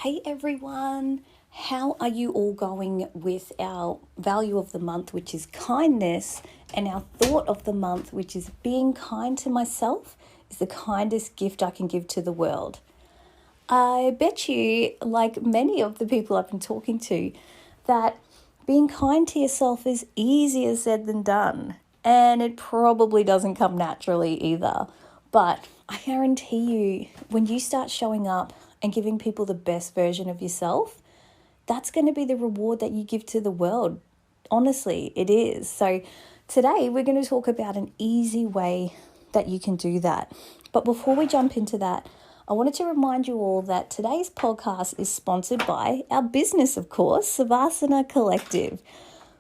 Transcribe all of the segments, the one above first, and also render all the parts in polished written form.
Hey everyone, how are you all going with our value of the month, which is kindness, and our thought of the month, which is being kind to myself is the kindest gift I can give to the world. I bet you, like many of the people I've been talking to, that being kind to yourself is easier said than done, and it probably doesn't come naturally either. But I guarantee you, when you start showing up and giving people the best version of yourself, that's going to be the reward that you give to the world. Honestly, it is. So today we're going to talk about an easy way that you can do that. But before we jump into that, I wanted to remind you all that today's podcast is sponsored by our business, of course, Savasana Collective.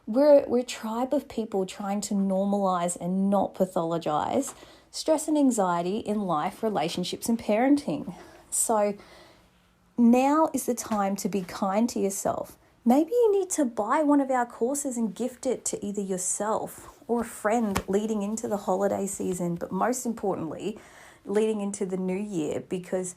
We're a tribe of people trying to normalize and not pathologize stress and anxiety in life, relationships, and parenting. So now is the time to be kind to yourself. Maybe you need to buy one of our courses and gift it to either yourself or a friend leading into the holiday season, but most importantly, leading into the new year, because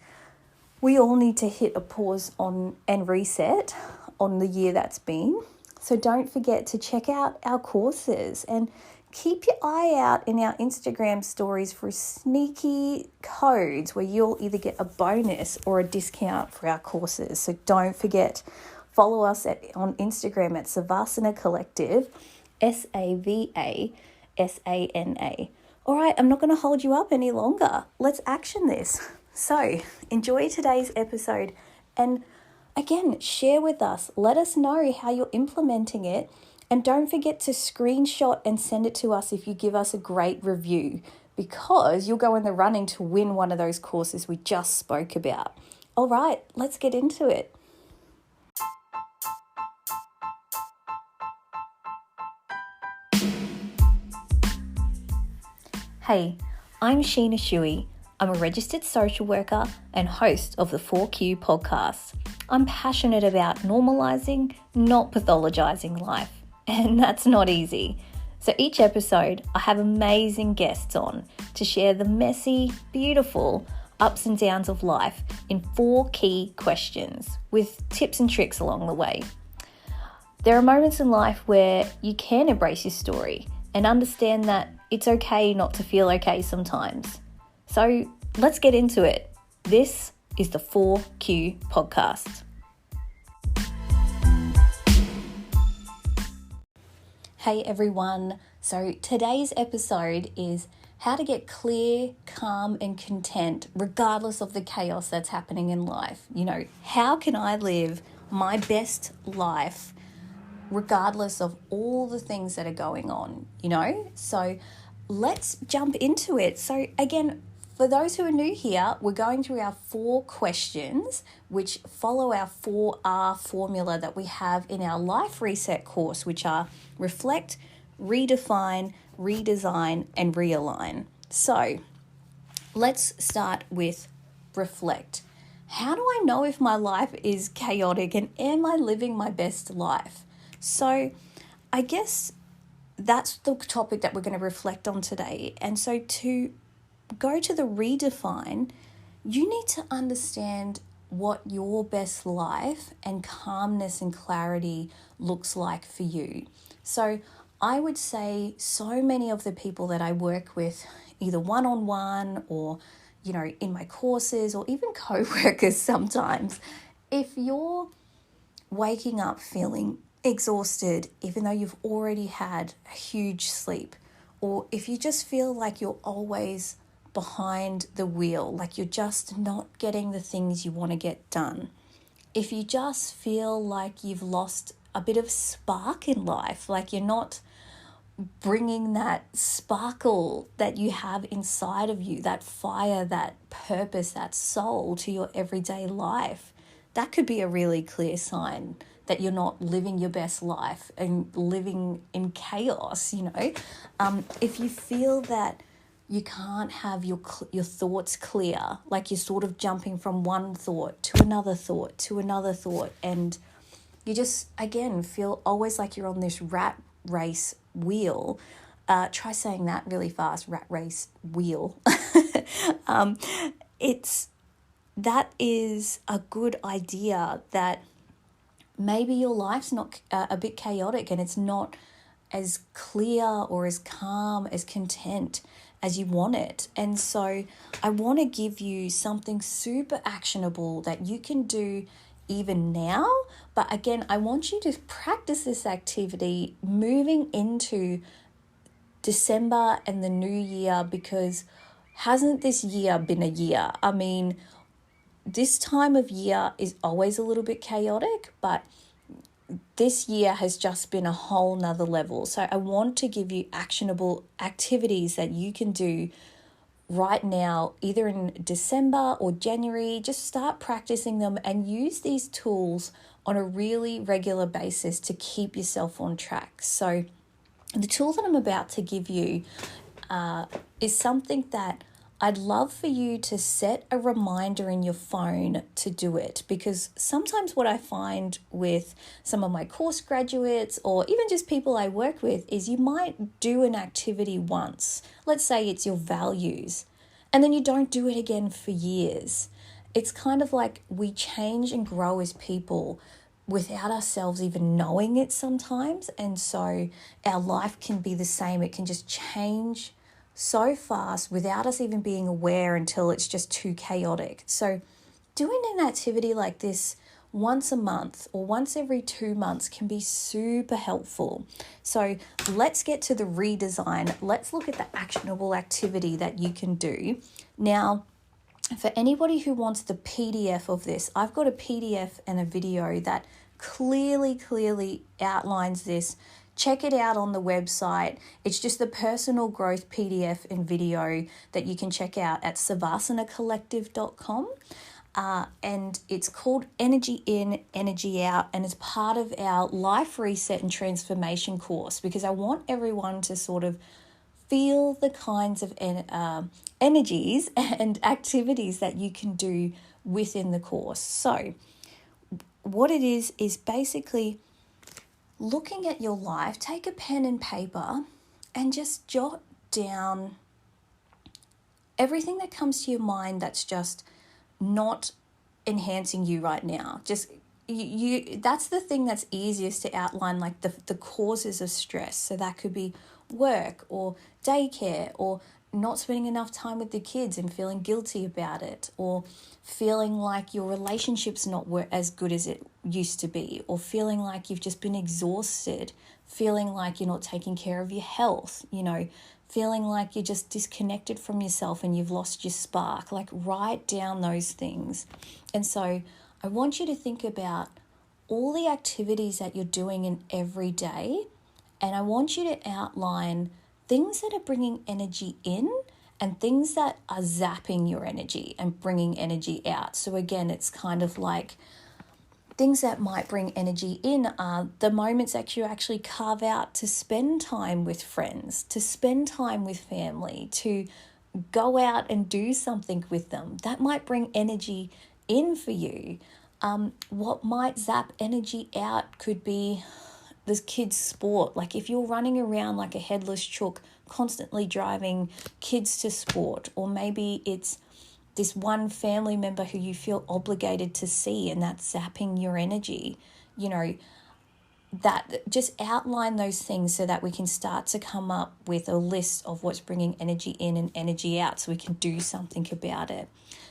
we all need to hit a pause on and reset on the year that's been. So don't forget to check out our courses and keep your eye out in our Instagram stories for sneaky codes where you'll either get a bonus or a discount for our courses. So don't forget, follow us on Instagram at Savasana Collective, Savasana. All right, I'm not going to hold you up any longer. Let's action this. So enjoy today's episode and again, share with us. Let us know how you're implementing it. And don't forget to screenshot and send it to us if you give us a great review, because you'll go in the running to win one of those courses we just spoke about. All right, let's get into it. Hey, I'm Sheena Shuey. I'm a registered social worker and host of the 4Q podcast. I'm passionate about normalizing, not pathologizing life. And that's not easy. So each episode, I have amazing guests on to share the messy, beautiful ups and downs of life in 4 key questions with tips and tricks along the way. There are moments in life where you can embrace your story and understand that it's okay not to feel okay sometimes. So let's get into it. This is the 4Q podcast. Hey everyone, so today's episode is how to get clear, calm and content regardless of the chaos that's happening in life. You know, how can I live my best life regardless of all the things that are going on, you know? So let's jump into it. So again, for those who are new here, we're going through our 4 questions, which follow our 4R formula that we have in our Life Reset course, which are reflect, redefine, redesign, and realign. So let's start with reflect. How do I know if my life is chaotic and am I living my best life? So I guess that's the topic that we're going to reflect on today. And so to go to the redefine, you need to understand what your best life and calmness and clarity looks like for you. So I would say so many of the people that I work with, either one-on-one or, you know, in my courses or even co-workers sometimes, if you're waking up feeling exhausted, even though you've already had a huge sleep, or if you just feel like you're always behind the wheel, like you're just not getting the things you want to get done, if you just feel like you've lost a bit of spark in life, like you're not bringing that sparkle that you have inside of you, that fire, that purpose, that soul to your everyday life, that could be a really clear sign that you're not living your best life and living in chaos, you know. If you feel that you can't have your thoughts clear, like you're sort of jumping from one thought to another thought to another thought, and you just, again, feel always like you're on this rat race wheel. Try saying that really fast, rat race wheel. It's that is a good idea, that maybe your life's not a bit chaotic and it's not as clear or as calm, as content as you want it. And so I want to give you something super actionable that you can do even now. But again, I want you to practice this activity moving into December and the new year, because hasn't this year been a year? I mean, this time of year is always a little bit chaotic, but this year has just been a whole nother level. So I want to give you actionable activities that you can do right now, either in December or January. Just start practicing them and use these tools on a really regular basis to keep yourself on track. So the tool that I'm about to give you is something that I'd love for you to set a reminder in your phone to do it, because sometimes what I find with some of my course graduates or even just people I work with is you might do an activity once. Let's say it's your values, and then you don't do it again for years. It's kind of like we change and grow as people without ourselves even knowing it sometimes. And so our life can be the same. It can just change so fast without us even being aware until it's just too chaotic. So doing an activity like this once a month or once every 2 months can be super helpful. So let's get to the redesign. Let's look at the actionable activity that you can do. Now, for anybody who wants the PDF of this, I've got a PDF and a video that clearly outlines this. Check it out on the website. It's just the personal growth PDF and video that you can check out at savasanacollective.com. And it's called Energy In, Energy Out, and it's part of our Life Reset and Transformation course, because I want everyone to sort of feel the kinds of energies and activities that you can do within the course. So what it is basically looking at your life. Take a pen and paper and just jot down everything that comes to your mind that's just not enhancing you right now. Just you that's the thing that's easiest to outline, like the causes of stress. So that could be work or daycare, or not spending enough time with the kids and feeling guilty about it, or feeling like your relationship's not as good as it used to be, or feeling like you've just been exhausted, feeling like you're not taking care of your health, feeling like you're just disconnected from yourself and you've lost your spark. Like, write down those things. And so I want you to think about all the activities that you're doing in every day, and I want you to outline things that are bringing energy in and things that are zapping your energy and bringing energy out. So again, it's kind of like things that might bring energy in are the moments that you actually carve out to spend time with friends, to spend time with family, to go out and do something with them. That might bring energy in for you. What might zap energy out could be this kid's sport. Like if you're running around like a headless chook, constantly driving kids to sport, or maybe it's this one family member who you feel obligated to see and that's zapping your energy, that just outline those things so that we can start to come up with a list of what's bringing energy in and energy out so we can do something about it.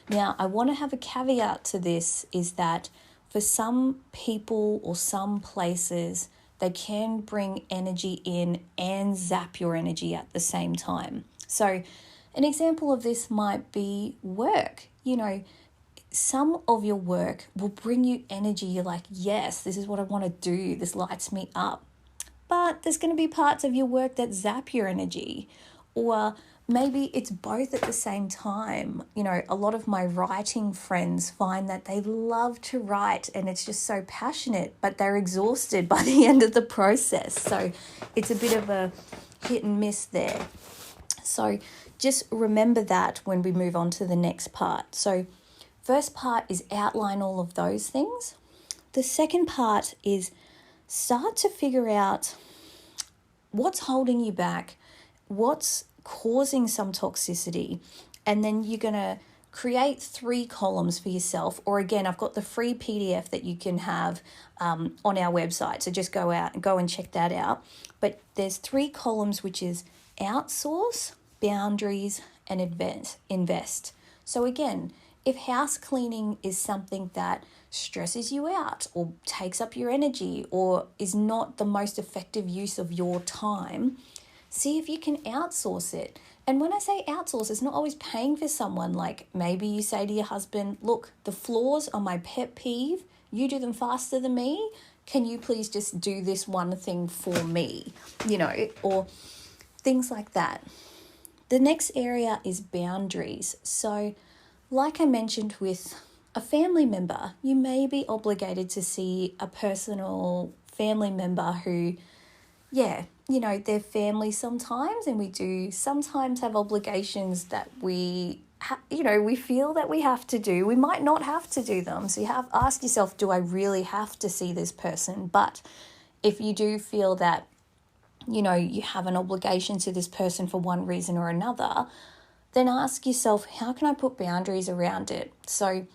Now, I want to have a caveat to this, is that for some people or some places, they can bring energy in and zap your energy at the same time. So an example of this might be work. Some of your work will bring you energy. You're like, yes, this is what I want to do. This lights me up. But there's going to be parts of your work that zap your energy. Or maybe it's both at the same time. A lot of my writing friends find that they love to write and it's just so passionate, but they're exhausted by the end of the process. So it's a bit of a hit and miss there. So just remember that when we move on to the next part. So first part is outline all of those things. The second part is start to figure out what's holding you back, what's causing some toxicity, and then you're going to create 3 columns for yourself. Or again, I've got the free PDF that you can have on our website. So just go and check that out. But there's 3 columns, which is outsource, boundaries, and invest. So again, if house cleaning is something that stresses you out or takes up your energy or is not the most effective use of your time, see if you can outsource it. And when I say outsource, it's not always paying for someone. Like maybe you say to your husband, look, the floors are my pet peeve. You do them faster than me. Can you please just do this one thing for me? Or things like that. The next area is boundaries. So like I mentioned with a family member, you may be obligated to see a personal family member who, they're family sometimes, and we do sometimes have obligations that we feel that we have to do. We might not have to do them. So ask yourself, do I really have to see this person? But if you do feel that, you have an obligation to this person for one reason or another, then ask yourself, how can I put boundaries around it? So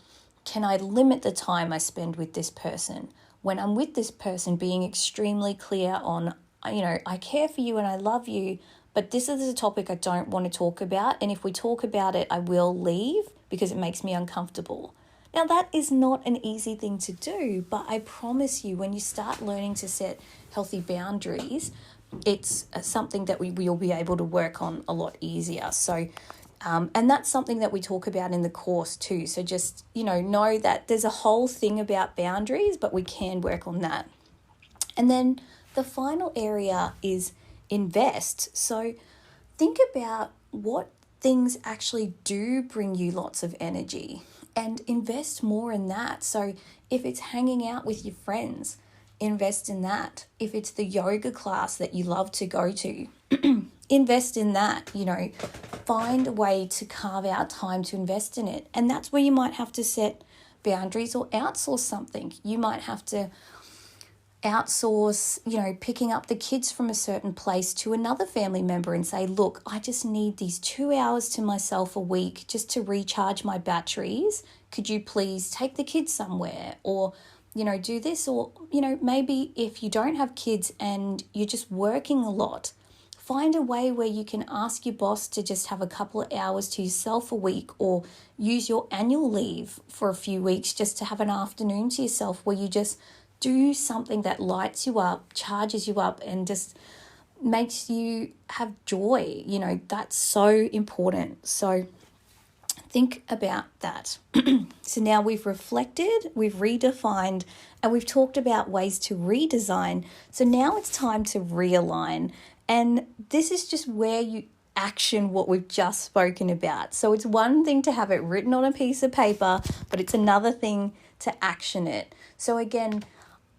can I limit the time I spend with this person? When I'm with this person, being extremely clear on, I care for you and I love you, but this is a topic I don't want to talk about. And if we talk about it, I will leave because it makes me uncomfortable. Now, that is not an easy thing to do, but I promise you, when you start learning to set healthy boundaries, it's something that we'll be able to work on a lot easier. So, and that's something that we talk about in the course too. So just, know that there's a whole thing about boundaries, but we can work on that. And then the final area is invest. So think about what things actually do bring you lots of energy and invest more in that. So if it's hanging out with your friends, invest in that. If it's the yoga class that you love to go to, invest in that. Find a way to carve out time to invest in it. And that's where you might have to set boundaries or outsource something. You might have to outsource, picking up the kids from a certain place to another family member and say, look, I just need these 2 hours to myself a week just to recharge my batteries. Could you please take the kids somewhere? Or do this, or, maybe if you don't have kids and you're just working a lot, find a way where you can ask your boss to just have a couple of hours to yourself a week, or use your annual leave for a few weeks just to have an afternoon to yourself where you just do something that lights you up, charges you up, and just makes you have joy. That's so important. So think about that. So now we've reflected, we've redefined, and we've talked about ways to redesign. So now it's time to realign. And this is just where you action what we've just spoken about. So it's one thing to have it written on a piece of paper, but it's another thing to action it. So again,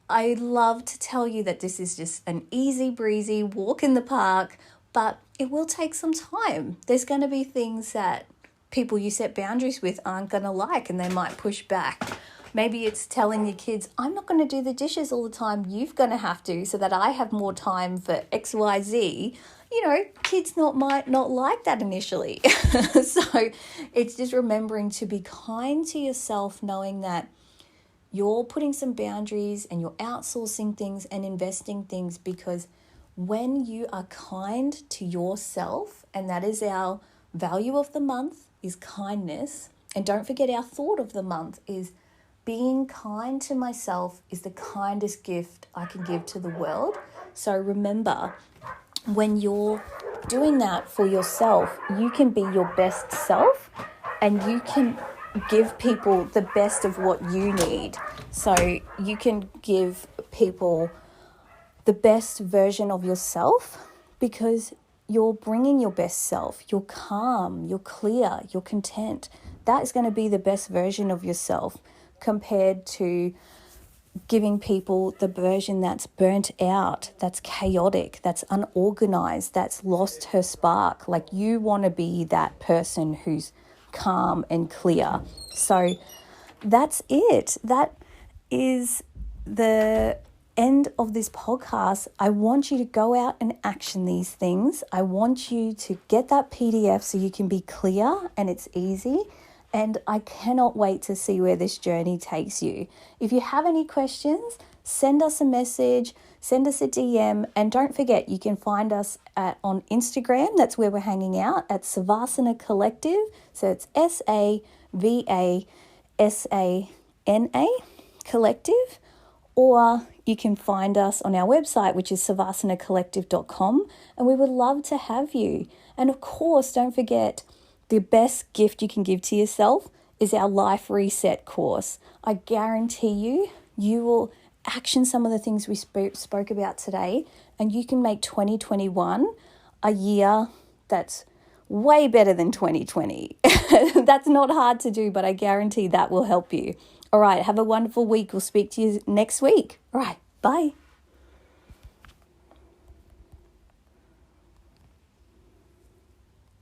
I love to tell you that this is just an easy breezy walk in the park, but it will take some time. There's going to be things that people you set boundaries with aren't going to like, and they might push back. Maybe it's telling your kids, I'm not going to do the dishes all the time. You're going to have to, so that I have more time for X, Y, Z. Kids might not like that initially. So it's just remembering to be kind to yourself, knowing that you're putting some boundaries and you're outsourcing things and investing things, because when you are kind to yourself, and that is our value of the month, is kindness. And don't forget, our thought of the month is being kind to myself is the kindest gift I can give to the world. So remember, when you're doing that for yourself, you can be your best self and you can give people the best of what you need. So you can give people the best version of yourself because you're bringing your best self. You're calm, you're clear, you're content. That is going to be the best version of yourself compared to giving people the version that's burnt out, that's chaotic, that's unorganized, that's lost her spark. Like, you want to be that person who's calm and clear. So that's it. That is the end of this podcast. I want you to go out and action these things. I want you to get that PDF so you can be clear and it's easy. And I cannot wait to see where this journey takes you. If you have any questions, send us a message, send us a DM, and don't forget you can find us on Instagram. That's where we're hanging out at Savasana Collective. So it's SAVASANA Collective. Or you can find us on our website, which is savasanacollective.com, and we would love to have you. And of course, don't forget, the best gift you can give to yourself is our Life Reset course. I guarantee you will action some of the things we spoke about today, and you can make 2021 a year that's way better than 2020. That's not hard to do, but I guarantee that will help you. All right, have a wonderful week. We'll speak to you next week. All right, bye.